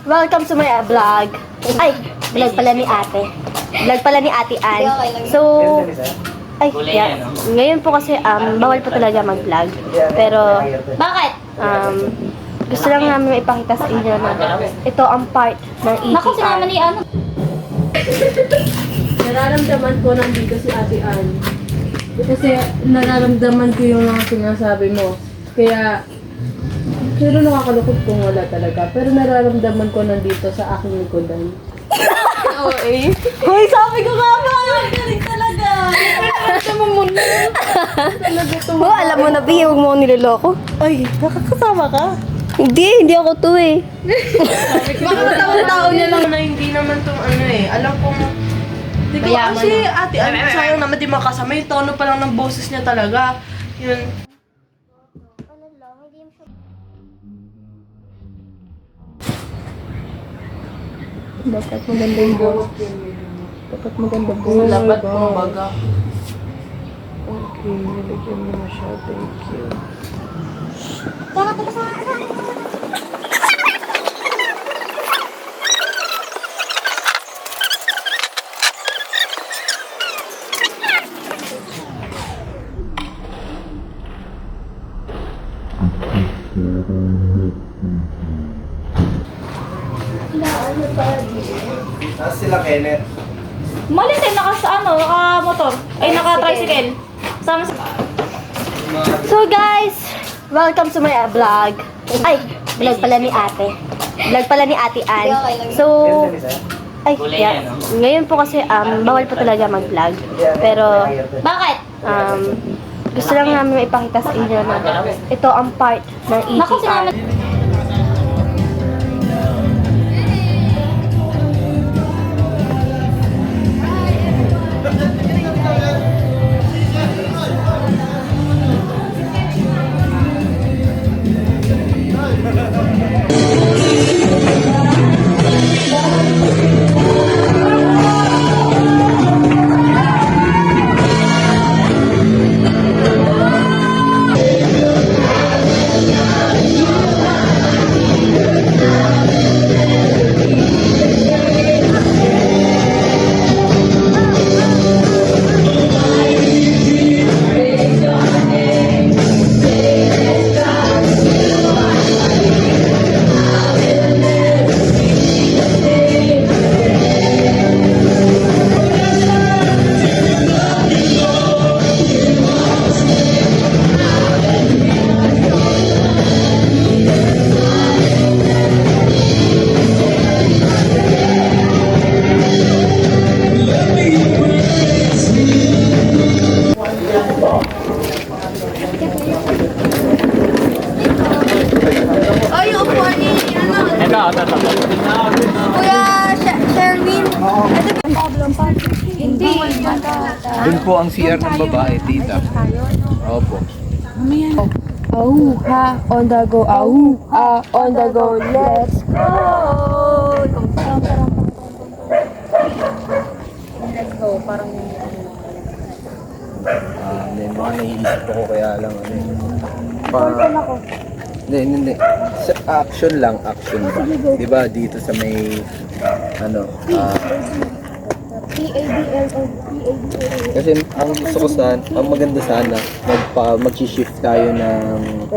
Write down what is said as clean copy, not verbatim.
Welcome to my vlog. Ay, vlog pala ni ate. Vlog pala ni Ate Ann. So, ay, yeah. Ngayon po kasi bawal po talaga mag-vlog. Pero, Bakit? gusto lang namin ipakita sa inyo na ito ang part ng ETR. Naku, sinama ni ano. Nararamdaman ko nandito si Ate Ann. Kasi nararamdaman ko yung mga sinasabi mo. Kaya, pero nakakalukot kung wala talaga. Pero nararamdaman ko nandito sa aking likodan. Oo eh. Hoy, sabi ko nga ba? Galing talaga. Nararamdaman mo na. Talaga to. Oh, alam mo na, Bi, huwag mo akong niloloko. Ay, nakakasama ka. Hindi ako to eh. Baka tao niya lang na hindi naman tong ano eh. Alam kong di ko kasi Ate Ann, sayang naman di makasama. Yung tono pa lang ng boses niya talaga. Yun. Dapat maganda yung boses. Dapat maganda boses. Labat mong baga. Okay, nilagyan mo na siya. Thank you. Tapos sila Kenneth. Malis eh, naka-motor. Ay, naka-tricycle. Sama sa... So guys, welcome to my vlog. Ay, vlog pala ni ate. Vlog pala ni Ate Ann. So, ay, yeah. Ngayon po kasi bawal po talaga mag-vlog. Pero, Bakit? gusto lang namin ipakita sa inyo na ito ang part ng Naku, sinama... ETR. Ay, yung upuan ni Kuya Sherwin. Hindi. Doon po ang CR ng babae, tita. Opo. Ha, on the go, on the go, let's go. Let's go, parang Hindi, mga naiisip ako kaya lang ano eh. Hindi. Sa action lang, action ba? Diba dito sa may, ano, kasi ang gusto ko sana, ang maganda sana, mag-shift tayo ng